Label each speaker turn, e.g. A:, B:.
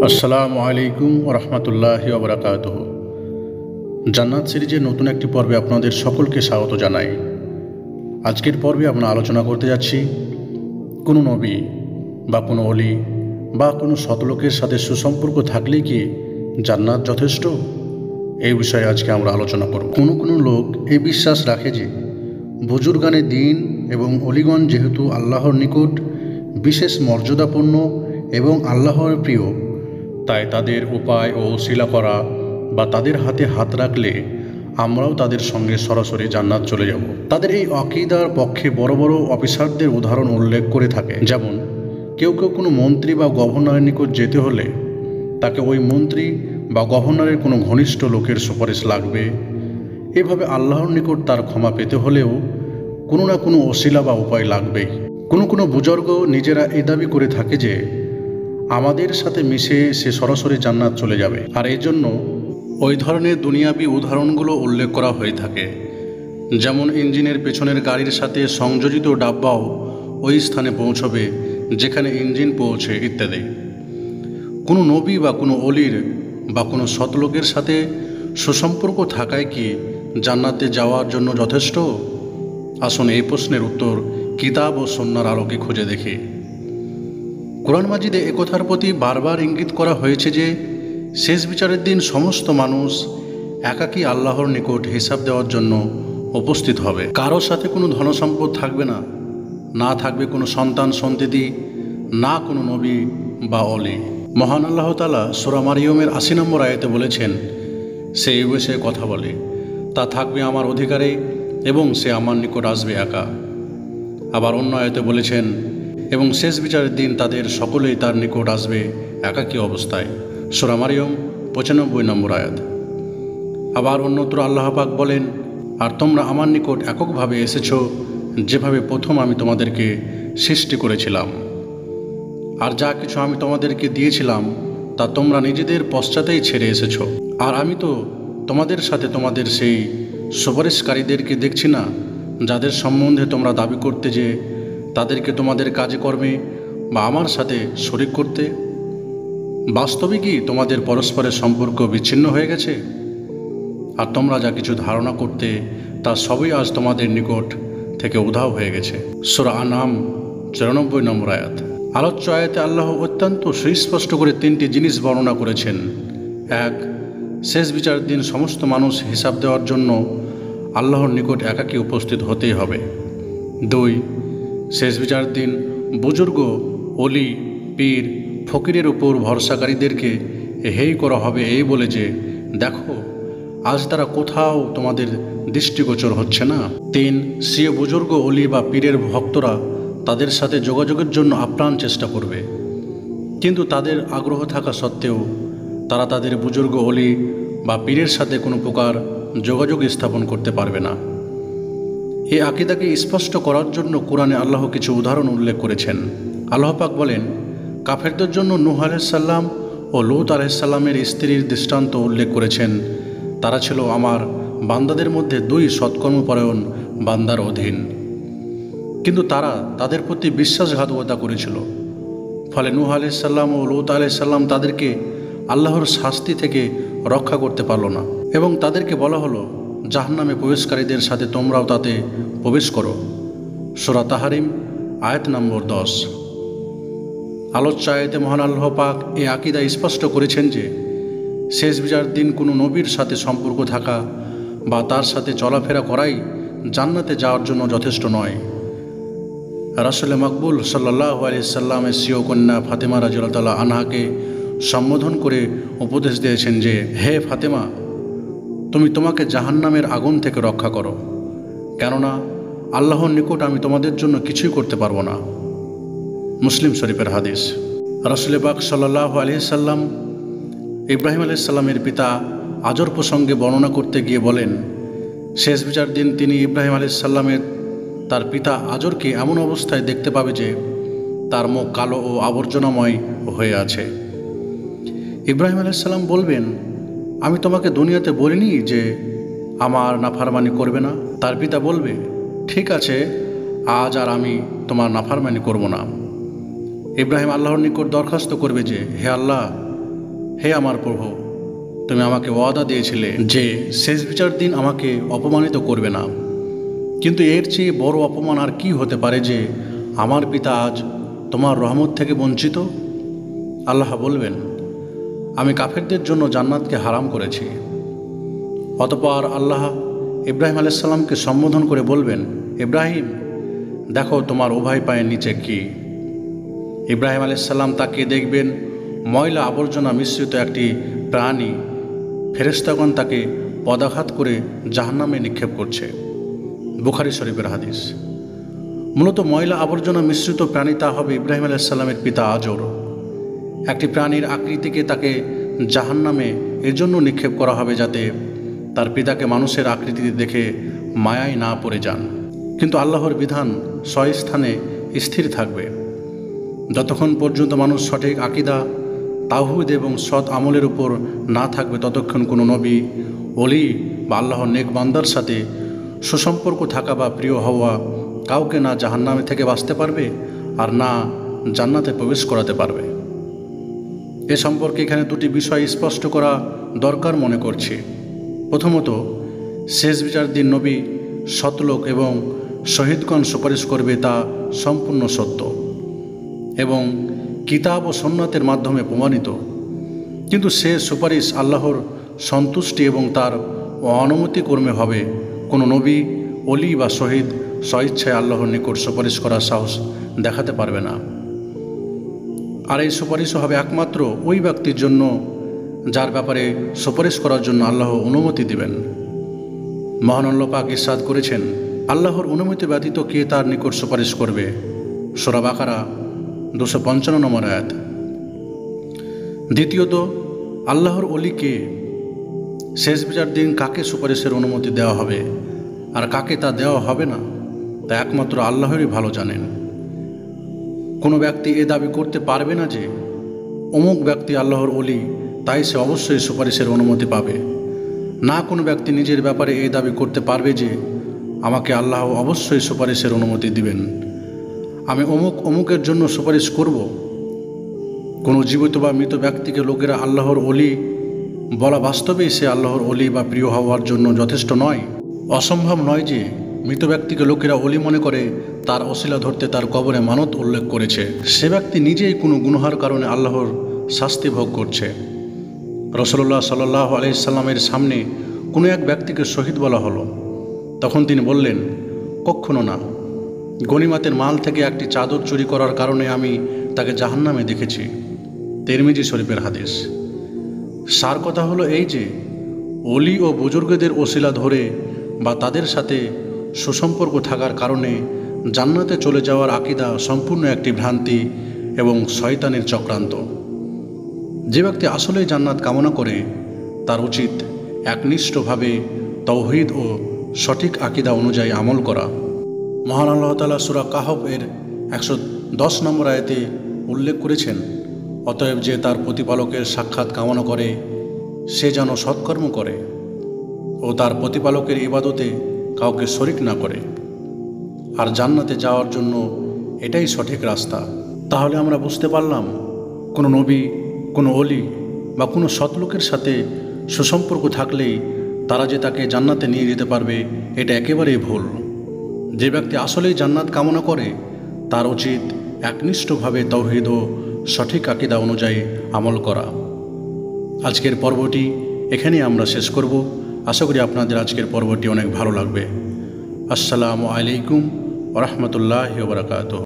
A: আসসালামু আলাইকুম রহমতুল্লাহি ওবরাকাতুহু। জান্নাত সিরিজের নতুন একটি পর্বে আপনাদের সকলকে স্বাগত জানাই। আজকের পর্বে আমরা আলোচনা করতে যাচ্ছি কোনো নবী বা কোনো অলি বা কোনো সৎলোকের সাথে সুসম্পর্ক থাকলেই কি জান্নাত যথেষ্ট, এই বিষয়ে আজকে আমরা আলোচনা করব। কোনো লোক এই বিশ্বাস রাখে যে বুজুর্গানে দিন এবং অলিগণ যেহেতু আল্লাহর নিকট বিশেষ মর্যাদাপূর্ণ এবং আল্লাহর প্রিয়, তাই তাদের উপায় ও ওসিলা করা বা তাদের হাতে হাত রাখলে আমরাও তাদের সঙ্গে সরাসরি জান্নাত চলে যাব। তাদের এই আকীদার পক্ষে বড় বড় অফিসারদের উদাহরণ উল্লেখ করে থাকে। যেমন কেউ কোনো মন্ত্রী বা গভর্নরের নিকট যেতে হলে তাকে ওই মন্ত্রী বা গভর্নরের কোনো ঘনিষ্ঠ লোকের সুপারিশ লাগবে। এভাবে আল্লাহর নিকট তার ক্ষমা পেতে হলেও কোনো না কোনো ওসিলা বা উপায় লাগবেই। কোনো বুজুর্গ নিজেরা এ দাবি করে থাকে যে আমাদের সাথে মিশে সে সরাসরি জান্নাত চলে যাবে, আর এই জন্য ওই ধরনের দুনিয়াবি উদাহরণগুলো উল্লেখ করা হয়ে থাকে। যেমন ইঞ্জিনের পেছনের গাড়ির সাথে সংযোজিত ডাব্বাও ওই স্থানে পৌঁছবে যেখানে ইঞ্জিন পৌঁছে, ইত্যাদি। কোনো নবী বা কোনো অলির বা কোনো সৎলোকের সাথে সুসম্পর্ক থাকায় কি জান্নাতে যাওয়ার জন্য যথেষ্ট? আসুন এই প্রশ্নের উত্তর কিতাব ও সুন্নাহর আলোকে খুঁজে দেখি। কোরআন মাজিদে একথার প্রতি বারবার ইঙ্গিত করা হয়েছে যে শেষ বিচারের দিন সমস্ত মানুষ একাকী আল্লাহর নিকট হিসাব দেওয়ার জন্য উপস্থিত হবে। কারোর সাথে কোনো ধনসম্পদ থাকবে না, না থাকবে কোনো সন্তান সন্ততি, না কোনো নবী বা অলি। মহান আল্লাহ তাআলা সূরা মারিয়মের ৮০ নম্বর আয়াতে বলেছেন, সে এই বিষয়ে কথা বলে, তা থাকবে আমার অধিকারে এবং সে আমার নিকট আসবে একা। আবার অন্য আয়াতে বলেছেন, এবং শেষ বিচারের দিন তাদের সকলেই তার নিকট আসবে একাকী অবস্থায়। সূরা মারিয়ম ৯৫ নম্বর আয়াত। আবার অন্যত্র আল্লাহ পাক বলেন, আর তোমরা আমার নিকট এককভাবে এসেছো যেভাবে প্রথম আমি তোমাদেরকে সৃষ্টি করেছিলাম, আর যা কিছু আমি তোমাদেরকে দিয়েছিলাম তা তোমরা নিজেদের পশ্চাতেই ছেড়ে এসেছো। আর আমি তো তোমাদের সাথে তোমাদের সেই সুপারিশকারীদেরকে দেখছি না যাদের সম্বন্ধে তোমরা দাবি করতে যে তাদেরকে তোমাদের কাজে কর্মে বা আমার সাথে শরীক করতে। বাস্তবে কি তোমাদের পরস্পরের সম্পর্ক বিচ্ছিন্ন হয়ে গেছে? আর তোমরা যা কিছু ধারণা করতে তা সবই আজ তোমাদের নিকট থেকে উধাও হয়ে গেছে। সূরা আনআম ৯৪ নম্বর আয়াত। আলোচ্য আয়াতে আল্লাহ অত্যন্ত সুস্পষ্ট করে ৩টি জিনিস বর্ণনা করেছেন। ১. শেষ বিচারের দিন সমস্ত মানুষ হিসাব দেওয়ার জন্য আল্লাহর নিকট একাকী উপস্থিত হতেই হবে। ২. শেষ বিচার দিন বুজুর্গ, অলি, পীর, ফকিরের উপর ভরসাকারীদেরকে হেয় করা হবে এই বলে যে দেখো আজ তারা কোথাও তোমাদের দৃষ্টিগোচর হচ্ছে না। ৩. স্বীয় বুজুর্গ, অলি বা পীরের ভক্তরা তাদের সাথে যোগাযোগের জন্য আপ্রাণ চেষ্টা করবে, কিন্তু তাদের আগ্রহ থাকা সত্ত্বেও তারা তাদের বুজুর্গ, অলি বা পীরের সাথে কোনো প্রকার যোগাযোগ স্থাপন করতে পারবে না। এই আকীদাকে স্পষ্ট করার জন্য কোরআনে আল্লাহ কিছু উদাহরণ উল্লেখ করেছেন। আল্লাহ পাক বলেন, কাফেরদের জন্য নূহ আলাইহিস সালাম ও লূত আলাইহিস সালামের স্ত্রীর দৃষ্টান্ত উল্লেখ করেছেন। তারা ছিল আমার বান্দাদের মধ্যে ২ সৎকর্মপরায়ণ বান্দার অধীন, কিন্তু তারা তাদের প্রতি বিশ্বাসঘাতকতা করেছিল। ফলে নূহ আলাইহিস সালাম ও লূত আলাইহিস সালাম তাদেরকে আল্লাহর শাস্তি থেকে রক্ষা করতে পারল না, এবং তাদেরকে বলা হলো জাহান্নামে প্রবেশকারীদের সাথে তোমরাও তাতে প্রবেশ করো। সূরা তাহরিম আয়াত নম্বর ১০। আলোচ্য আয়াতে মহান আল্লাহ পাক এই আকীদা স্পষ্ট করেছেন যে শেষ বিচার দিন কোনো নবীর সাথে সম্পর্ক থাকা বা তার সাথে চলাফেরা করাই জান্নাতে যাওয়ার জন্য যথেষ্ট নয়। রাসূল মকবুল সাল্লাল্লাহু আলাইহি সাল্লামের স্বীয় কন্যা ফাতেমা রাদিয়াল্লাহু তাআলা আনহাকে সম্বোধন করে উপদেশ দিয়েছেন যে, হে ফাতেমা, তুমি তোমাকে জাহান্নামের আগুন থেকে রক্ষা করো, কেননা আল্লাহর নিকট আমি তোমাদের জন্য কিছুই করতে পারবো না। মুসলিম শরীফের হাদিস। রাসূল পাক সাল্লাল্লাহু আলাইহি সাল্লাম ইব্রাহিম আলাইহিস সালামের পিতা আজর প্রসঙ্গে বর্ণনা করতে গিয়ে বলেন, শেষ বিচার দিন তিনি ইব্রাহিম আলাইহিস সালামের তার পিতা আজরকে এমন অবস্থায় দেখতে পাবে যে তার মুখ কালো ও আবর্জনাময় হয়ে আছে। ইব্রাহিম আলাইহিস সালাম বলবেন, আমি তোমাকে দুনিয়াতে বলিনি যে আমার নাফরমানি করবে না? তার পিতা বলবে, ঠিক আছে, আজ আর আমি তোমার নাফরমানি করব না। ইব্রাহিম আল্লাহর নিকট দরখাস্ত করবে যে, হে আল্লাহ, হে আমার প্রভু, তুমি আমাকে ওয়াদা দিয়েছিলে যে শেষ বিচার দিন আমাকে অপমানিত করবে না, কিন্তু এর চেয়ে বড় অপমান আর কি হতে পারে যে আমার পিতা আজ তোমার রহমত থেকে বঞ্চিত? আল্লাহ বলবেন, আমি কাফেরদের জন্য জান্নাতকে হারাম করেছি। অতঃপর আল্লাহ ইব্রাহিম আলাইহিস সালামকে সম্বোধন করে বলবেন, ইব্রাহিম, দেখো তোমার উভয় পায়ের নিচে কি। ইব্রাহিম আলাইহিস সালাম তাকিয়ে দেখবেন ময়লা আবর্জনা মিশ্রিত একটি প্রাণী ফেরেশতাগণ তাকে পদাঘাত করে জাহান্নামে নিক্ষেপ করছে। বুখারী শরীফের হাদিস। মূলত ময়লা আবর্জনা মিশ্রিত প্রাণী হবে ইব্রাহিম আলাইহিস সালামের পিতা আজর। একটি প্রাণীর আকৃতিকে তাকে জাহান্নামে এর জন্য নিক্ষেপ করা হবে যাতে তার পিতাকে মানুষের আকৃতিতে দেখে মায়ায় না পড়ে যান। কিন্তু আল্লাহর বিধান স্বস্থানে স্থির থাকবে। যতক্ষণ পর্যন্ত মানুষ সঠিক আকীদা, তাওহীদ এবং সৎ আমলের উপর না থাকবে ততক্ষণ কোনো নবী, ওলি বা আল্লাহর নেক বান্দার সাথে সুসম্পর্ক থাকা বা প্রিয় হওয়া কাউকে না জাহান্নামে থেকে বাঁচতে পারবে আর না জান্নাতে প্রবেশ করাতে পারবে। এ সম্পর্কে এখানে দুটি বিষয় স্পষ্ট করা দরকার মনে করছি। প্রথমত, শেষ বিচার দিন নবী, সৎলোক এবং শহীদগণ সুপারিশ করবে তা সম্পূর্ণ সত্য এবং কিতাব ও সুন্নাতের মাধ্যমে প্রমাণিত। কিন্তু সে সুপারিশ আল্লাহর সন্তুষ্টি এবং তার অনুমতি কর্মে হবে। কোনো নবী, অলি বা শহীদ স্বইচ্ছায় আল্লাহর নিকট সুপারিশ করার সাহস দেখাতে পারবে না। আর এই সুপারিশও হবে একমাত্র ওই ব্যক্তির জন্য যার ব্যাপারে সুপারিশ করার জন্য আল্লাহ অনুমতি দিবেন। মহান আল্লাহ পাক ইরশাদ করেছেন, আল্লাহর অনুমতি ব্যতীত কে তার নিকট সুপারিশ করবে? সূরা বাকারা 255 নম্বর আয়াত। দ্বিতীয়ত, আল্লাহর অলিকে শেষ বিচার দিন কাকে সুপারিশের অনুমতি দেওয়া হবে আর কাকে তা দেওয়া হবে না তা একমাত্র আল্লাহরই ভালো জানেন। কোনো ব্যক্তি এ দাবি করতে পারবে না যে অমুক ব্যক্তি আল্লাহর অলি, তাই সে অবশ্যই সুপারিশের অনুমতি পাবে। না কোনো ব্যক্তি নিজের ব্যাপারে এই দাবি করতে পারবে যে আমাকে আল্লাহ অবশ্যই সুপারিশের অনুমতি দিবেন, আমি অমুকের জন্য সুপারিশ করব। কোনো জীবিত বা মৃত ব্যক্তিকে লোকেরা আল্লাহর অলি বলা বাস্তবেই সে আল্লাহর অলি বা প্রিয় হওয়ার জন্য যথেষ্ট নয়। অসম্ভব নয় যে মৃত ব্যক্তিকে লোকেরা অলি মনে করে তার অছিলা ধরতে তার কবরে মানত উল্লেখ করেছে। সে ব্যক্তি নিজেই কোনো গুনহার কারণে আল্লাহর শাস্তি ভোগ করছে। রাসূলুল্লাহ সাল্লাল্লাহু আলাইহি সাল্লামের সামনে কোনো এক ব্যক্তিকে শহীদ বলা হলো। তখন তিনি বললেন, কখনো না, গনিমতের মাল থেকে একটি চাদর চুরি করার কারণে আমি তাকে জাহান্নামে দেখেছি। তিরমিজি শরীফের হাদিস। সার কথা হলো এই যে অলি ও বুজুর্গদের ওসিলা ধরে বা তাদের সাথে সুসম্পর্ক থাকার কারণে জান্নাতে চলে যাওয়ার আকীদা সম্পূর্ণ একটি ভ্রান্তি এবং শয়তানের চক্রান্ত। যে ব্যক্তি আসলেই জান্নাত কামনা করে তার উচিত একনিষ্ঠভাবে তাওহীদ ও সঠিক আকীদা অনুযায়ী আমল করা। মহান আল্লাহ তাআলা সূরা কাহফ এর 110 নম্বর আয়াতে উল্লেখ করেছেন, অতএব যে তার প্রতিপালকের সাক্ষাৎ কামনা করে সে যেন সৎকর্ম করে ও তার প্রতিপালকের ইবাদতে কাউকে শরিক না করে, আর জান্নাতে যাওয়ার জন্য এটাই সঠিক রাস্তা। তাহলে আমরা বুঝতে পারলাম কোনো নবী, কোনো অলি বা কোনো সৎলোকের সাথে সুসম্পর্ক থাকলেই তারা যে তাকে জান্নাতে নিয়ে যেতে পারবে এটা একেবারেই ভুল। যে ব্যক্তি আসলেই জান্নাত কামনা করে তার উচিত একনিষ্ঠভাবে তাওহীদ ও সঠিক আকীদা অনুযায়ী আমল করা। আজকের পর্বটি এখানেই আমরা শেষ করব। আশা করি আপনাদের আজকের পর্বটি অনেক ভালো লাগবে। আসসালামু আলাইকুম ওয়া রাহমাতুল্লাহি ওয়া বারাকাতুহু।